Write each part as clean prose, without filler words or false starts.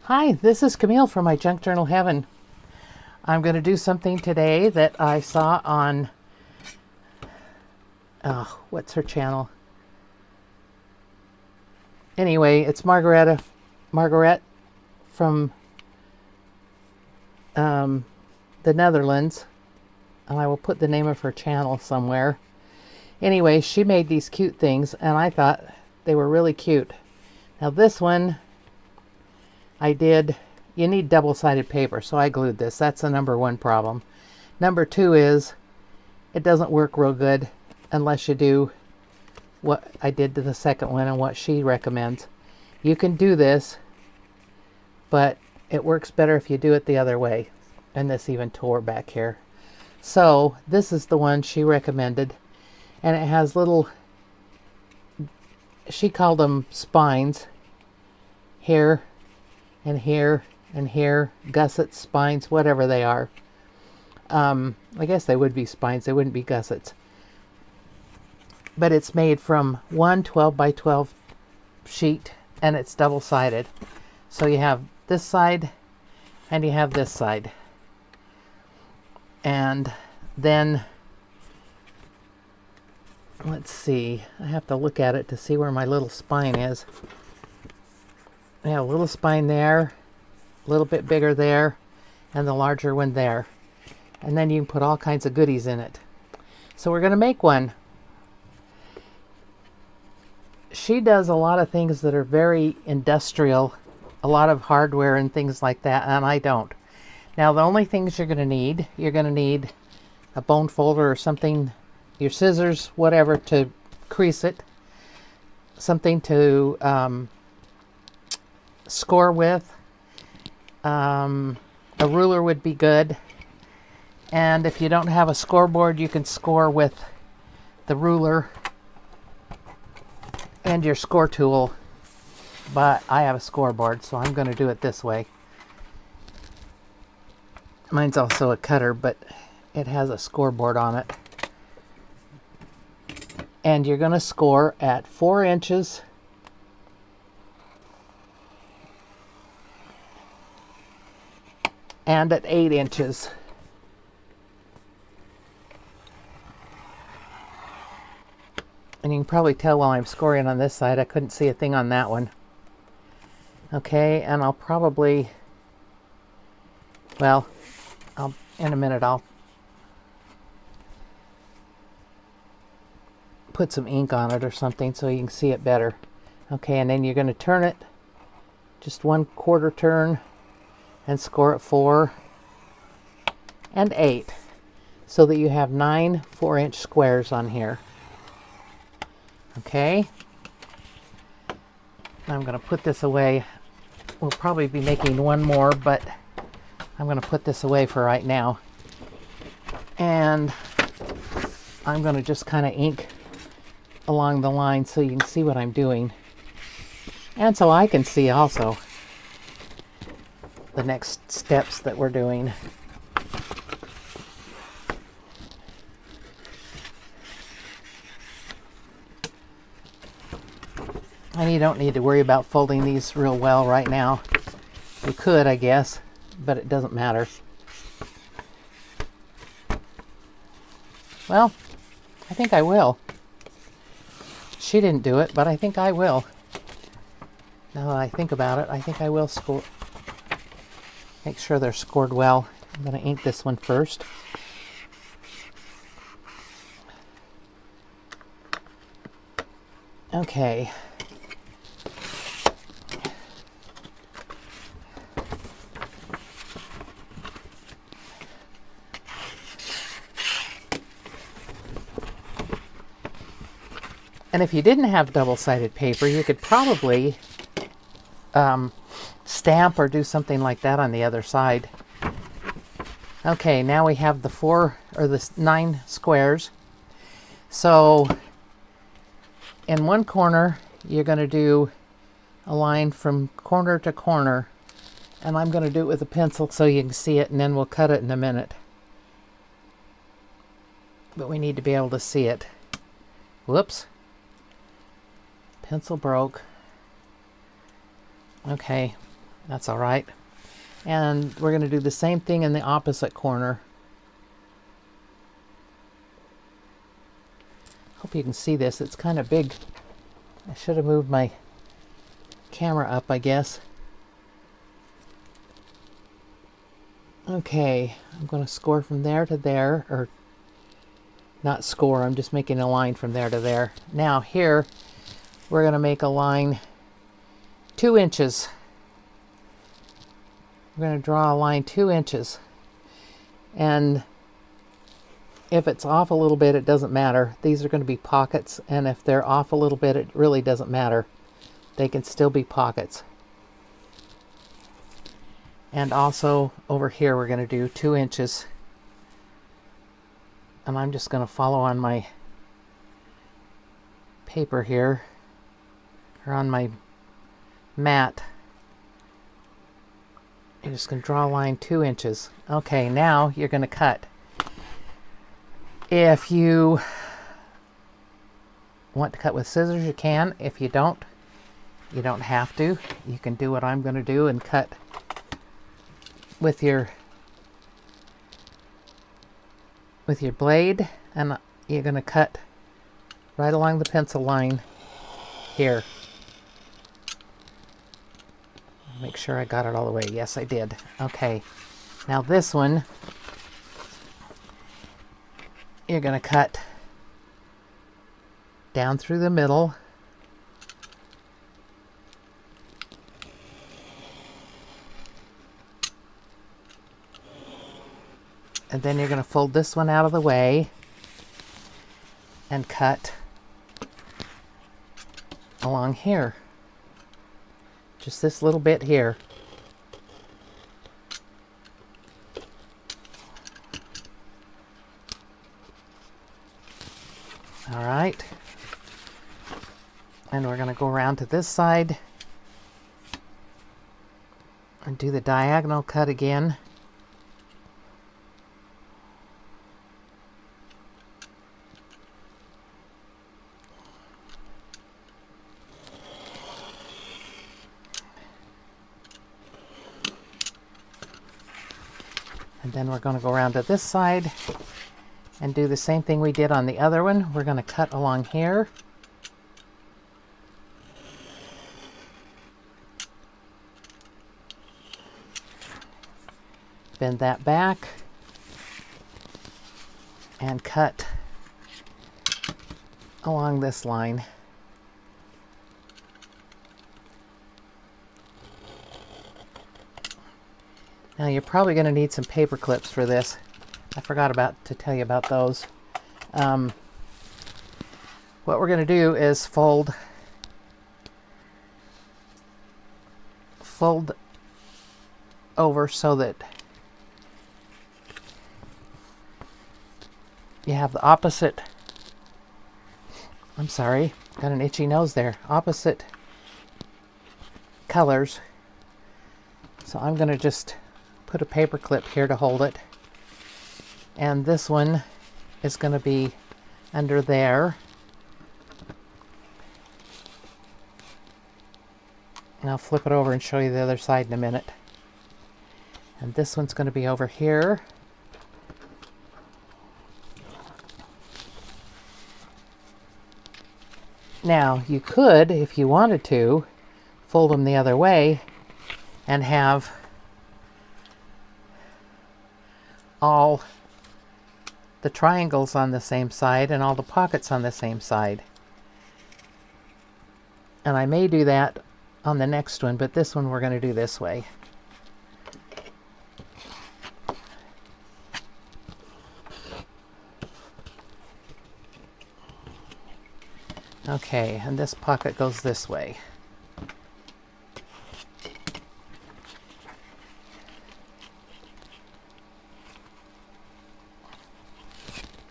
Hi, this is Camille from My Junk Journal Heaven. I'm going to do something today that I saw on, what's her channel? Anyway, it's Margreth from the Netherlands, and I will put the name of her channel somewhere. Anyway, she made these cute things, and I thought they were really cute. Now this one, you need double-sided paper, so I glued this. That's the number one problem. Number two is it doesn't work real good unless you do what I did to the second one and what she recommends. You can do this, but it works better if you do it the other way. And this even tore back here. So this is the one she recommended, and it has little, she called them spines, here and here and here, gussets, spines, whatever they are. I guess they would be spines, they wouldn't be gussets. But it's made from one 12 by 12 sheet, and it's double-sided. So you have this side and you have this side. And then, let's see, I have to look at it to see where my little spine is. I have a little spine there, a little bit bigger there, and the larger one there. And then you can put all kinds of goodies in it. So we're going to make one. She does a lot of things that are very industrial, a lot of hardware and things like that, and I don't. Now the only things you're going to need a bone folder or something, your scissors, whatever, to crease it, something to score with, a ruler would be good, and if you don't have a scoreboard, you can score with the ruler and your score tool, but I have a scoreboard, so I'm going to do it this way. Mine's also a cutter, but it has a scoreboard on it. And you're going to score at 4 inches and at 8 inches. And you can probably tell while I'm scoring on this side, I couldn't see a thing on that one. Okay, and I'll probably, well, in a minute I'll put some ink on it or something so you can see it better. Okay, and then you're going to turn it just 1/4 turn and score at 4 and 8 so that you have 9 4-inch squares on here. Okay, I'm going to put this away. We'll probably be making one more, but I'm going to put this away for right now. And I'm going to just kind of ink along the line so you can see what I'm doing. And so I can see also the next steps that we're doing. And you don't need to worry about folding these real well right now. You could, I guess, but it doesn't matter. Well, I think I will. She didn't do it, but I think I will. Now that I think about it, I think I will score. Make sure they're scored well. I'm going to ink this one first. Okay. And if you didn't have double-sided paper, you could probably stamp or do something like that on the other side. Okay, now we have the 9 squares. So in one corner, you're going to do a line from corner to corner. And I'm going to do it with a pencil so you can see it, and then we'll cut it in a minute. But we need to be able to see it. Whoops. Pencil broke. Okay, That's all right. And we're going to do the same thing in the opposite corner. Hope you can see this. It's kind of big. I should have moved my camera up, I guess. Okay, I'm going to score from there to there, or not score, I'm just making a line from there to there. Now here, we're going to make a line 2 inches. We're going to draw a line 2 inches. And if it's off a little bit, it doesn't matter. These are going to be pockets, and if they're off a little bit, it really doesn't matter. They can still be pockets. And also over here we're going to do 2 inches. And I'm just going to follow on my paper here, or on my mat. You're just going to draw a line 2 inches. Okay, now you're going to cut. If you want to cut with scissors, you can. If you don't have to. You can do what I'm going to do and cut with your blade, and you're going to cut right along the pencil line here. Make sure I got it all the way. Yes, I did. Okay. Now this one, you're going to cut down through the middle. And then you're going to fold this one out of the way and cut along here. Just this little bit here. All right. And we're going to go around to this side and do the diagonal cut again. And then we're going to go around to this side and do the same thing we did on the other one. We're going to cut along here. Bend that back and cut along this line. Now you're probably going to need some paper clips for this. I forgot to tell you about those. What we're going to do is fold over so that you have the opposite, I'm sorry, got an itchy nose there, opposite colors. So I'm going to just put a paper clip here to hold it, and this one is going to be under there, and I'll flip it over and show you the other side in a minute. And this one's going to be over here, now you could, if you wanted to, fold them the other way and have all the triangles on the same side and all the pockets on the same side. And I may do that on the next one, but this one we're going to do this way. Okay, and this pocket goes this way.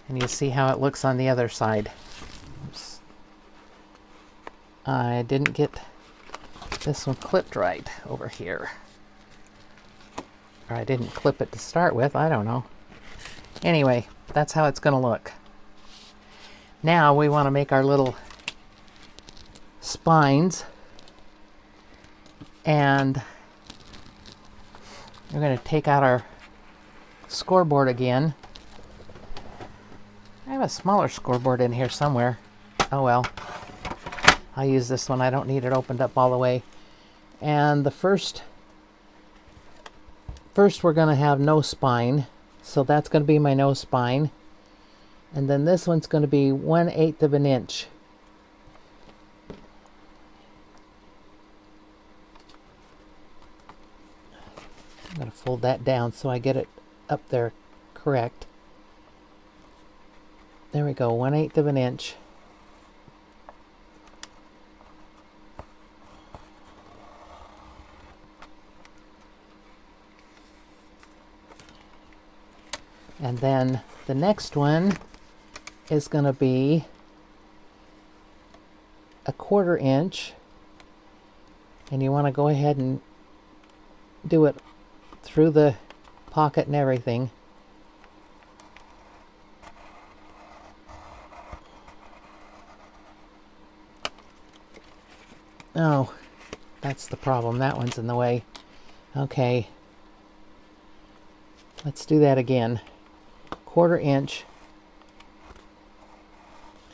And you see how it looks on the other side. Oops. I didn't get this one clipped right over here. Or I didn't clip it to start with, I don't know. Anyway, that's how it's going to look. Now we want to make our little spines, and We're going to take out our scoreboard again. I have a smaller scoreboard in here somewhere. Oh well. I'll use this one. I don't need it opened up all the way. And the first we're going to have no spine. So that's going to be my no spine. And then this one's going to be 1/8 of an inch. I'm going to fold that down so I get it up there correct. There we go, 1/8 of an inch. And then the next one is going to be 1/4 inch. And you want to go ahead and do it through the pocket and everything. Oh, that's the problem. That one's in the way. Okay. Let's do that again. 1/4 inch.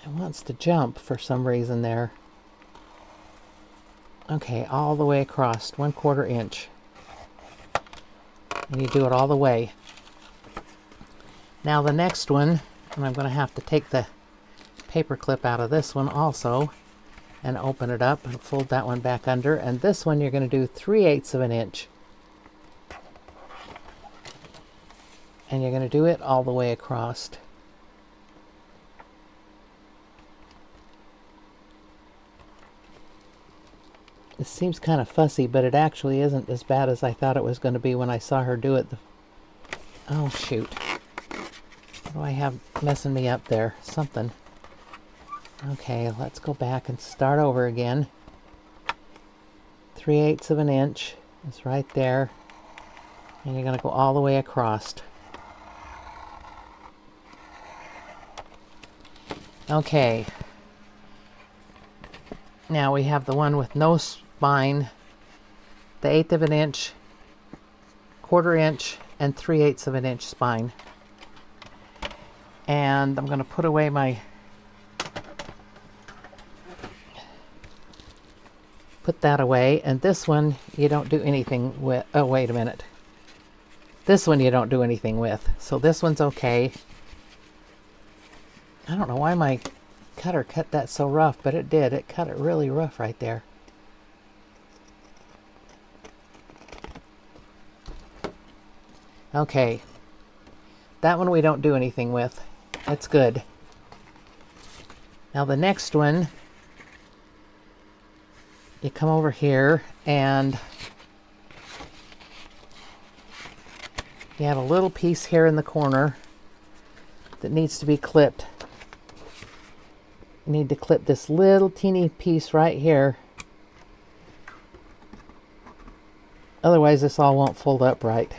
It wants to jump for some reason there. Okay, all the way across, 1/4 inch. And you do it all the way. Now the next one, and I'm going to have to take the paper clip out of this one also and open it up and fold that one back under. And this one you're going to do 3/8 of an inch. And you're going to do it all the way across. This seems kind of fussy, but it actually isn't as bad as I thought it was going to be when I saw her do it. Oh, shoot. What do I have messing me up there? Something. Okay, let's go back and start over again. 3/8 of an inch is right there. And you're going to go all the way across. Okay. Now we have the one with no spine, the 1/8 of an inch, 1/4 inch, and 3/8 of an inch spine. And I'm going to put away my, put that away. And this one you don't do anything with. Oh, wait a minute. This one you don't do anything with. So this one's okay. I don't know why my cutter cut that so rough, but it did. It cut it really rough right there. Okay. That one we don't do anything with. That's good. Now the next one, you come over here and you have a little piece here in the corner that needs to be clipped. You need to clip this little teeny piece right here. Otherwise this all won't fold up right.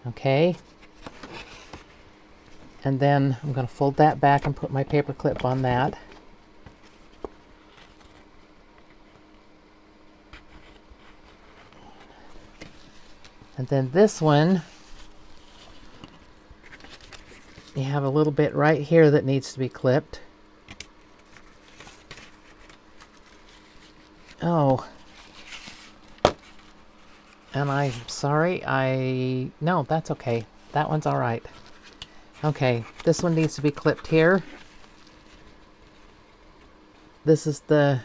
Okay. And then I'm going to fold that back and put my paper clip on that. And then this one, you have a little bit right here that needs to be clipped. Oh. And I'm sorry, no, that's okay. That one's all right. Okay, this one needs to be clipped here. This is the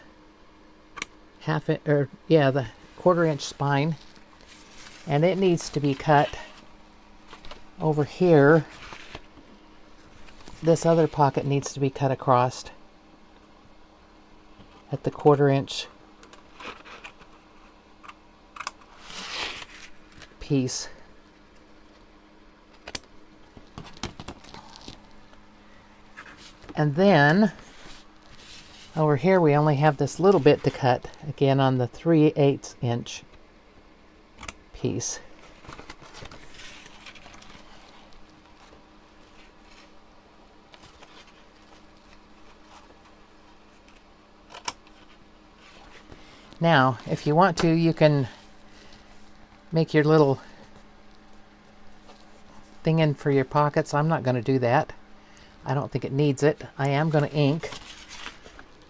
the 1/4 inch spine. And it needs to be cut over here. This other pocket needs to be cut across at the 1/4 inch piece. And then over here we only have this little bit to cut again on the 3/8 inch piece. Now, if you want to, you can make your little thing in for your pockets. I'm not going to do that. I don't think it needs it. I am going to ink,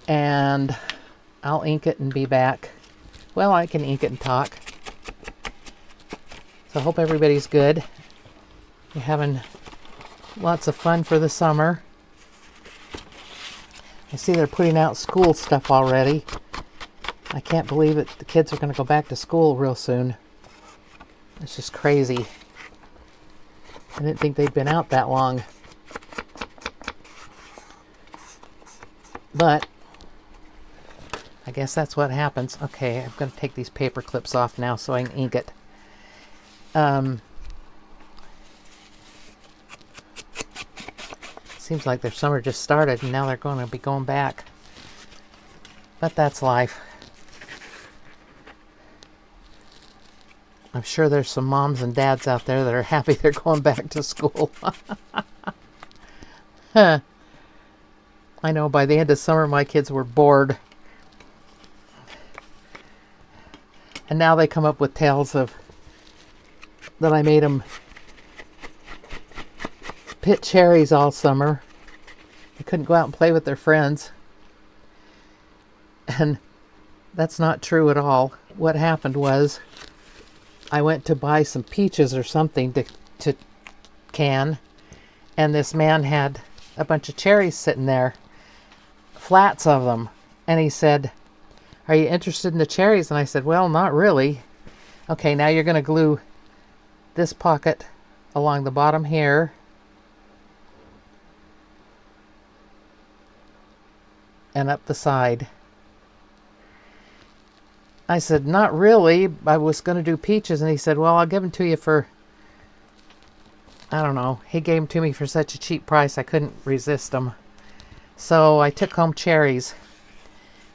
and I'll ink it and be back. Well, I can ink it and talk. So I hope everybody's good. You're having lots of fun for the summer. I see they're putting out school stuff already. I can't believe it. The kids are going to go back to school real soon. It's just crazy. I didn't think they'd been out that long. But I guess that's what happens. Okay, I'm going to take these paper clips off now so I can ink it. Seems like their summer just started and now they're going to be going back. But that's life. I'm sure there's some moms and dads out there that are happy they're going back to school. Huh. I know by the end of summer my kids were bored. And now they come up with tales of that I made them pit cherries all summer. They couldn't go out and play with their friends. And that's not true at all. What happened was I went to buy some peaches or something to can, and this man had a bunch of cherries sitting there, flats of them, and he said, "Are you interested in the cherries?" And I said, "Well, not really." "Okay, now you're going to glue this pocket along the bottom here, and up the side." I said, "Not really. I was going to do peaches." And he said, "Well, I'll give them to you for," I don't know. He gave them to me for such a cheap price I couldn't resist them. So I took home cherries.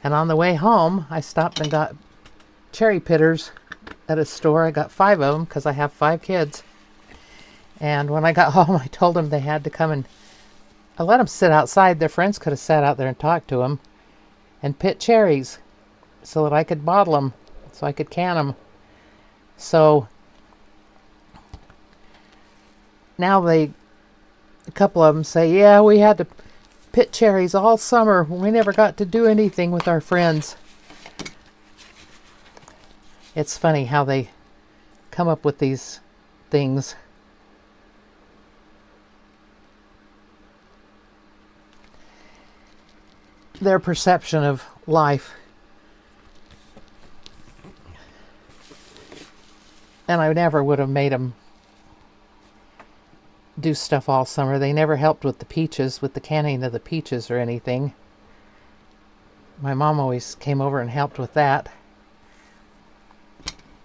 And on the way home, I stopped and got cherry pitters at a store. I got 5 of them because I have 5 kids. And when I got home, I told them they had to come and I let them sit outside. Their friends could have sat out there and talked to them and pit cherries so that I could bottle them, so I could can them. So now a couple of them say, "Yeah, we had to pit cherries all summer. We never got to do anything with our friends." It's funny how they come up with these things. Their perception of life. And I never would have made them do stuff all summer. They never helped with the peaches, with the canning of the peaches or anything. My mom always came over and helped with that,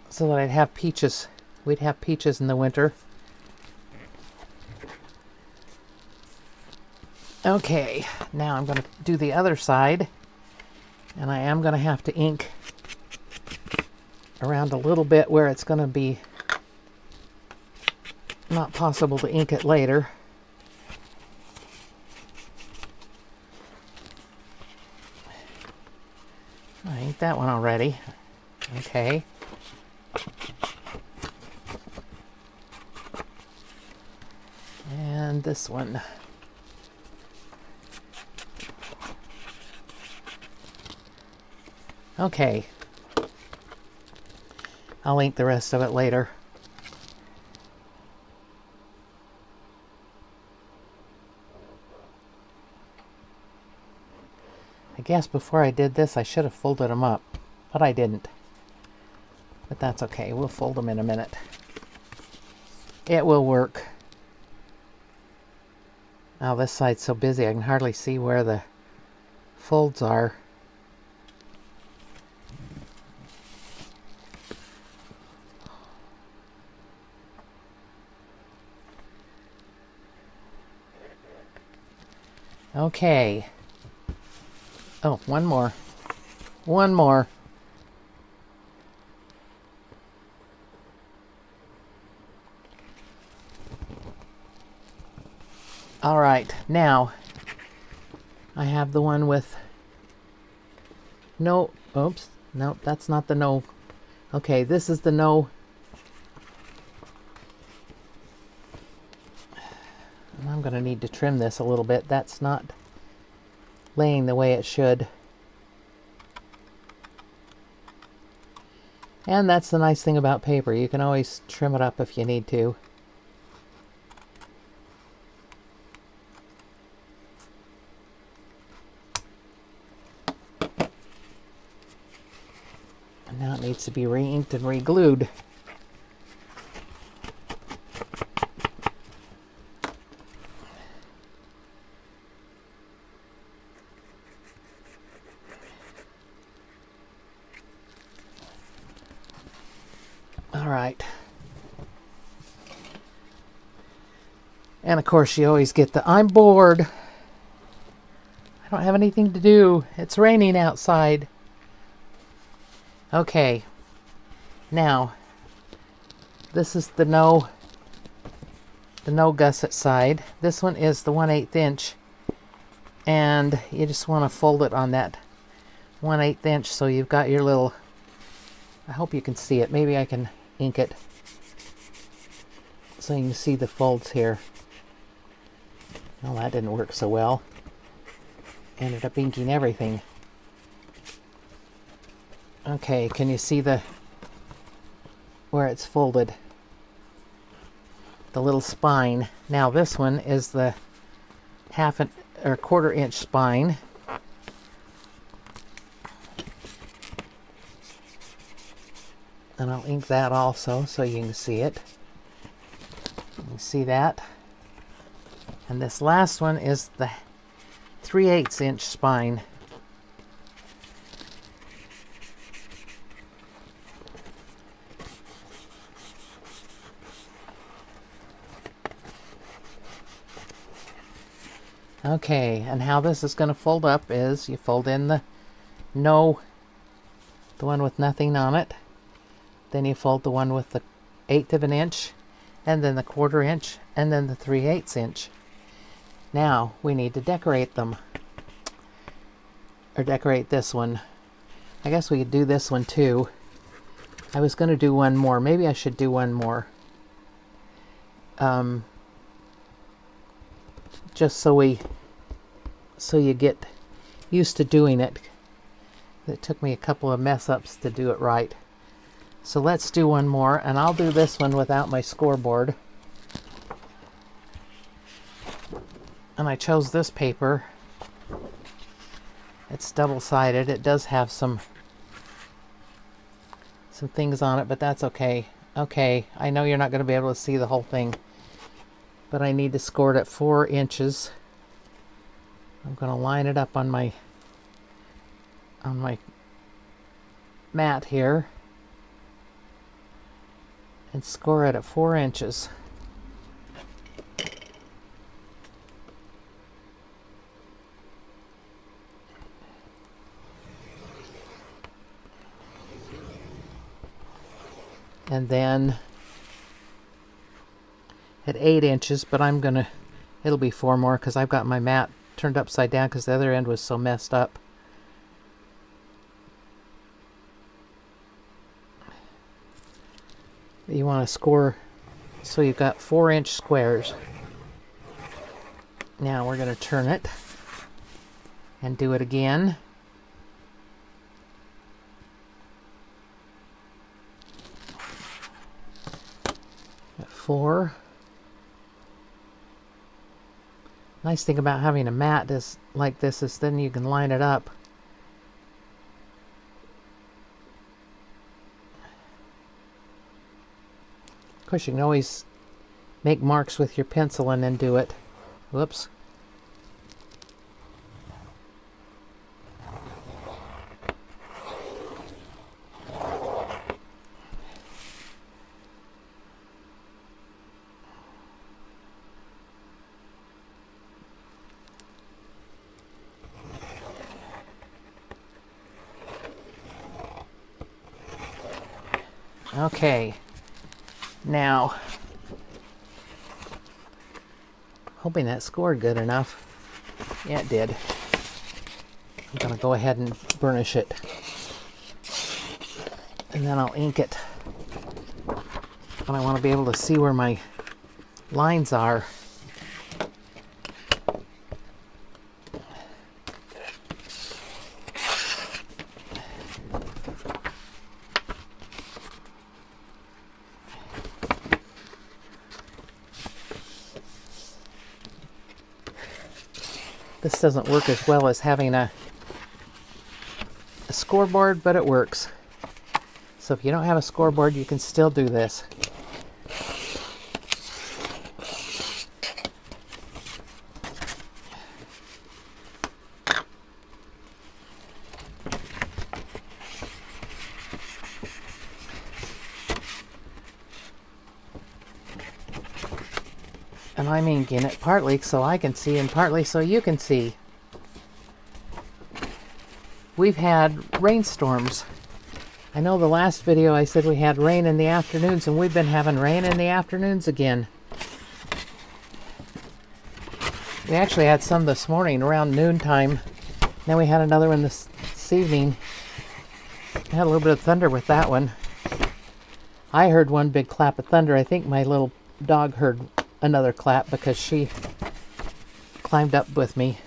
so that I'd have peaches. We'd have peaches in the winter. Okay, now I'm going to do the other side, and I am going to have to ink around a little bit where it's going to be not possible to ink it later. I inked that one already. Okay. And this one. Okay. I'll ink the rest of it later. I guess before I did this, I should have folded them up, but I didn't. But that's okay. We'll fold them in a minute. It will work. Now this side's so busy I can hardly see where the folds are. Okay. Oh, one more. One more. All right, now I have the one with no, oops, nope, that's not the no. Okay, this is the no to need to trim this a little bit. That's not laying the way it should. And that's the nice thing about paper. You can always trim it up if you need to. And now it needs to be re-inked and re-glued. All right. And of course you always get the, I'm bored. I don't have anything to do. It's raining outside. Okay. Now, this is the no gusset side. This one is the 1/8 inch. And you just want to fold it on that 1/8 inch so you've got your little, I hope you can see it. Maybe I can ink it so you can see the folds here. Well, that didn't work so well. Ended up inking everything. Okay, can you see the where it's folded? The little spine. Now this one is the 1/4 inch spine. And I'll ink that also so you can see it. You can see that. And this last one is the 3/8 inch spine. Okay, and how this is going to fold up is you fold in the one with nothing on it. Then you fold the one with the 1/8 of an inch, and then the 1/4 inch, and then the 3/8 inch. Now we need to decorate them. Or decorate this one. I guess we could do this one too. I was going to do one more. Maybe I should do one more. Just so you get used to doing it. It took me a couple of mess ups to do it right. So let's do one more, and I'll do this one without my scoreboard. And I chose this paper. It's double-sided. It does have some things on it, but that's okay. Okay, I know you're not going to be able to see the whole thing, but I need to score it at 4 inches. I'm going to line it up on my mat here and score it at 4 inches. And then at 8 inches, but it'll be 4 more because I've got my mat turned upside down because the other end was so messed up. You want to score so you've got 4 inch squares. Now we're going to turn it and do it again. At 4. Nice thing about having a mat like this is then you can line it up. Of course, you can always make marks with your pencil and then do it. Whoops. Okay, now, hoping that scored good enough. Yeah, it did. I'm going to go ahead and burnish it. And then I'll ink it. But I want to be able to see where my lines are. This doesn't work as well as having a scoreboard, but it works. So if you don't have a scoreboard, you can still do this. And I'm inking it partly so I can see and partly so you can see. We've had rainstorms. I know the last video I said we had rain in the afternoons, and we've been having rain in the afternoons again. We actually had some this morning around noontime. Then we had another one this evening. I had a little bit of thunder with that one. I heard one big clap of thunder. I think my little dog heard another clap because she climbed up with me.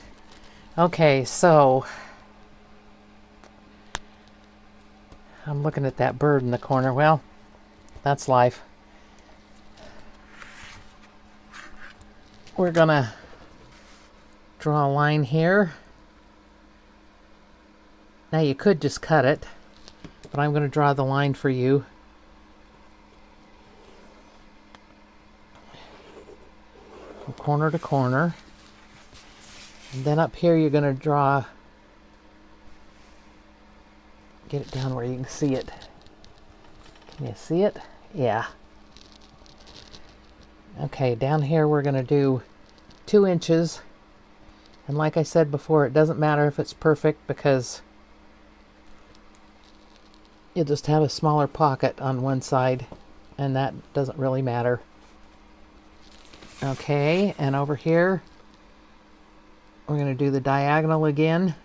Okay, so I'm looking at that bird in the corner. Well, that's life. We're gonna draw a line here. Now you could just cut it, but I'm going to draw the line for you. From corner to corner. And then up here you're going to draw, get it down where you can see it. Can you see it? Yeah. Okay, down here we're going to do 2 inches. And like I said before, it doesn't matter if it's perfect because you'll just have a smaller pocket on one side, and that doesn't really matter. Okay, and over here we're going to do the diagonal again.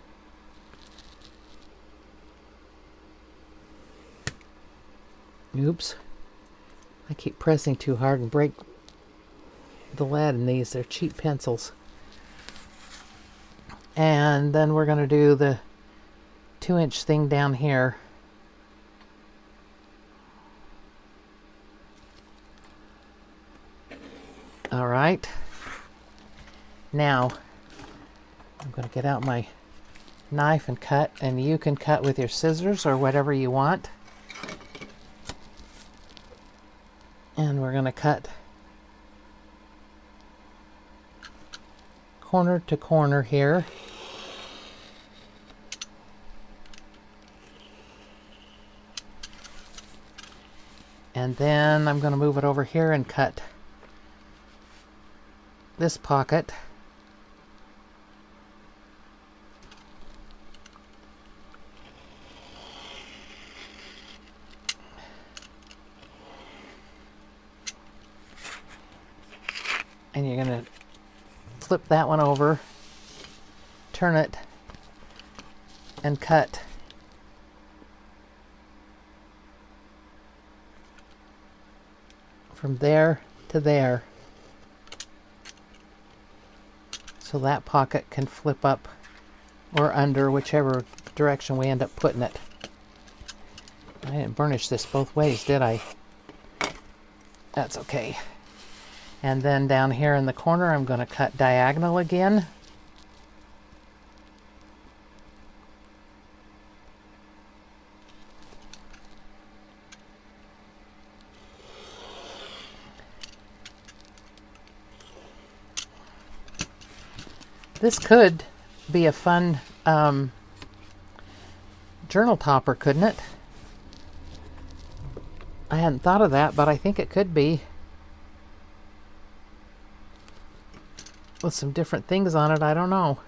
Oops. I keep pressing too hard and break the lead in these. They're cheap pencils. And then we're going to do the 2-inch thing down here. All right. Now, I'm going to get out my knife and cut, and you can cut with your scissors or whatever you want. And we're going to cut corner to corner here. And then I'm going to move it over here and cut this pocket. And you're going to flip that one over, turn it, and cut from there to there. So that pocket can flip up or under, whichever direction we end up putting it. I didn't burnish this both ways, did I? That's okay. And then down here in the corner, I'm going to cut diagonal again. This could be a fun journal topper, couldn't it? I hadn't thought of that, but I think it could be. With some different things on it, I don't know.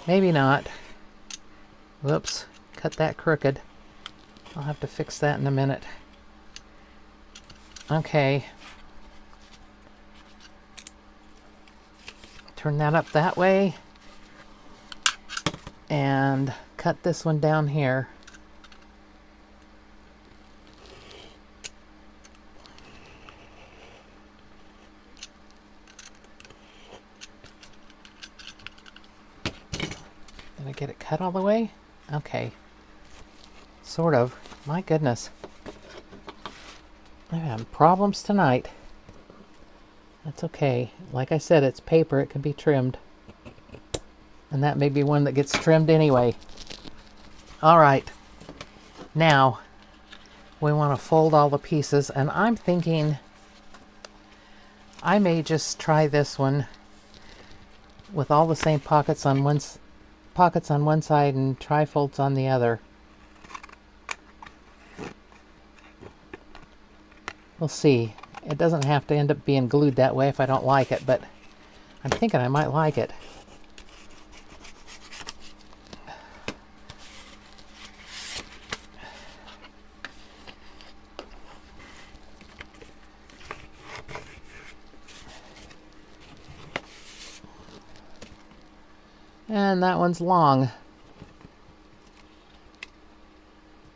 Maybe not. Whoops, cut that crooked. I'll have to fix that in a minute. Okay. Turn that up that way. And cut this one down here. Did I get it cut all the way? Okay. Sort of. My goodness. I'm having problems tonight. That's okay. Like I said, it's paper. It can be trimmed. And that may be one that gets trimmed anyway. All right, now we want to fold all the pieces, and I'm thinking I may just try this one with all the same pockets on one side and trifolds on the other. We'll see. It doesn't have to end up being glued that way if I don't like it, but I'm thinking I might like it. And that one's long.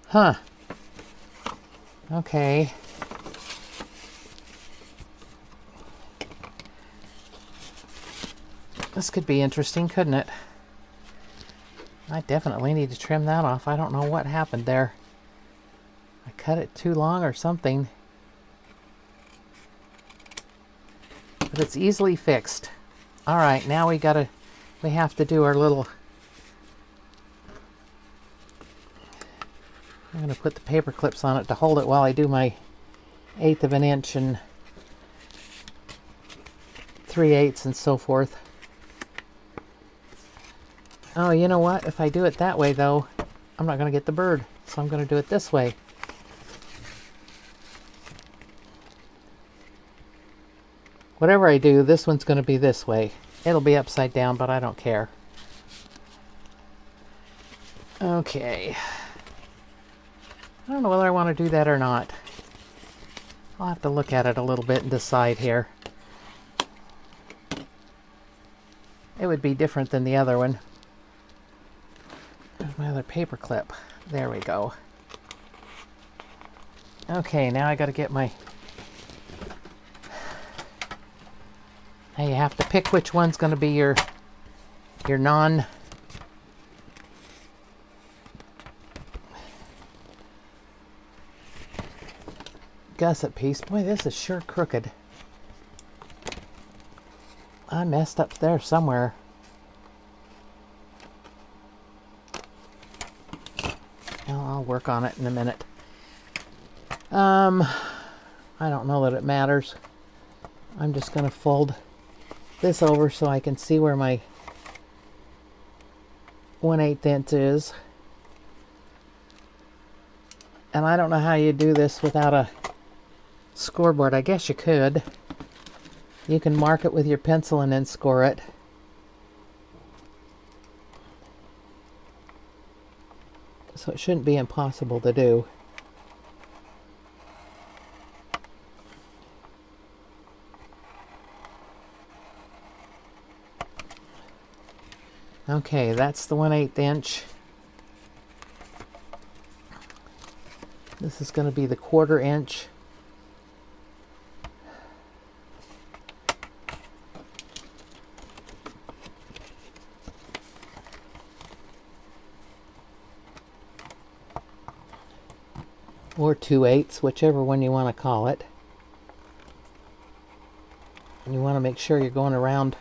Huh. Okay. This could be interesting, couldn't it? I definitely need to trim that off. I don't know what happened there. I cut it too long or something. But it's easily fixed. All right, now we have to do our little... I'm going to put the paper clips on it to hold it while I do my 1/8 of an inch and 3/8 and so forth. Oh, you know what? If I do it that way, though, I'm not going to get the bird. So I'm going to do it this way. Whatever I do, this one's going to be this way. It'll be upside down, but I don't care. Okay. I don't know whether I want to do that or not. I'll have to look at it a little bit and decide here. It would be different than the other one. There's my other paper clip. There we go. Okay, now I got to get my... Now you have to pick which one's going to be your non... gusset piece. Boy, this is sure crooked. I messed up there somewhere. I'll work on it in a minute. I don't know that it matters. I'm just going to fold this over so I can see where my 1/8 inch is. And I don't know how you do this without a scoreboard. I guess you could. You can mark it with your pencil and then score it. So it shouldn't be impossible to do. Okay, that's the 1/8 inch. This is going to be the 1/4 inch. Or 2/8, whichever one you want to call it. And you want to make sure you're going around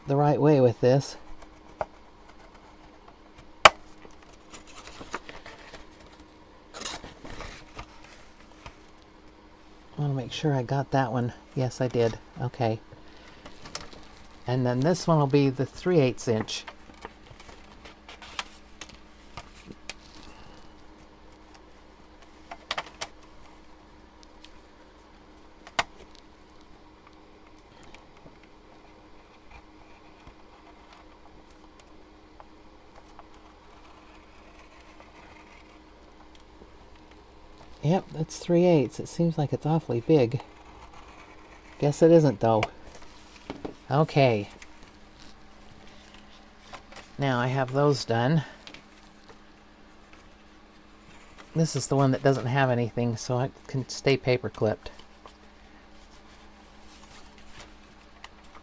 the right way with this. I want to make sure I got that one. Yes, I did. Okay. And then this one will be the 3/8 inch. Yep, that's 3/8. It seems like it's awfully big. Guess it isn't, though. Okay. Now I have those done. This is the one that doesn't have anything, so it can stay paper clipped.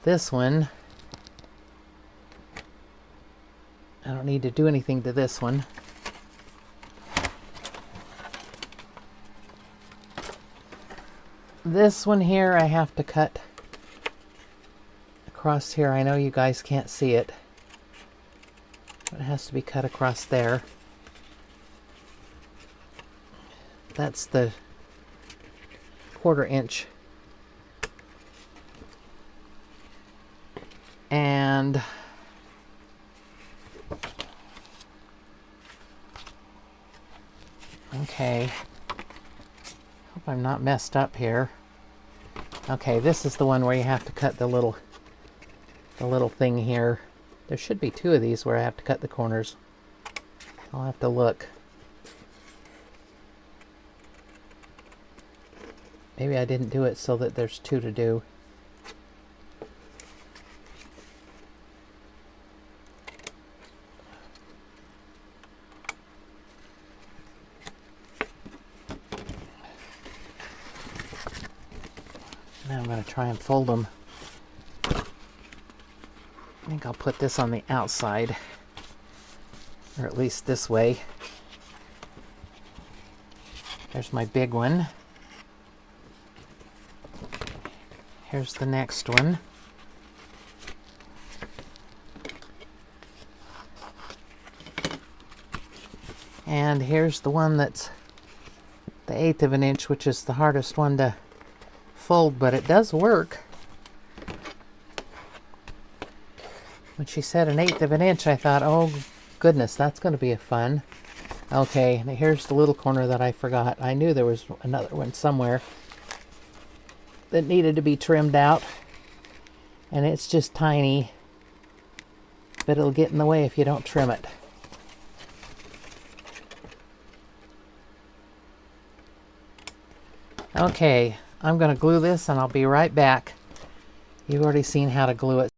This one, I don't need to do anything to this one. This one here I have to cut across here. I know you guys can't see it, but it has to be cut across there. That's the 1/4 inch. And okay, hope I'm not messed up here. Okay, this is the one where you have to cut the little thing here. There should be 2 of these where I have to cut the corners. I'll have to look. Maybe I didn't do it so that there's 2 to do. Now I'm going to try and fold them. I think I'll put this on the outside, or at least this way. There's my big one. Here's the next one. And here's the one that's the 1/8 of an inch, which is the hardest one to fold, but it does work. When she said 1/8 of an inch, I thought, oh goodness, that's going to be fun. Okay, now here's the little corner that I forgot. I knew there was another one somewhere that needed to be trimmed out, and it's just tiny, but it'll get in the way if you don't trim it. Okay, I'm going to glue this and I'll be right back. You've already seen how to glue it,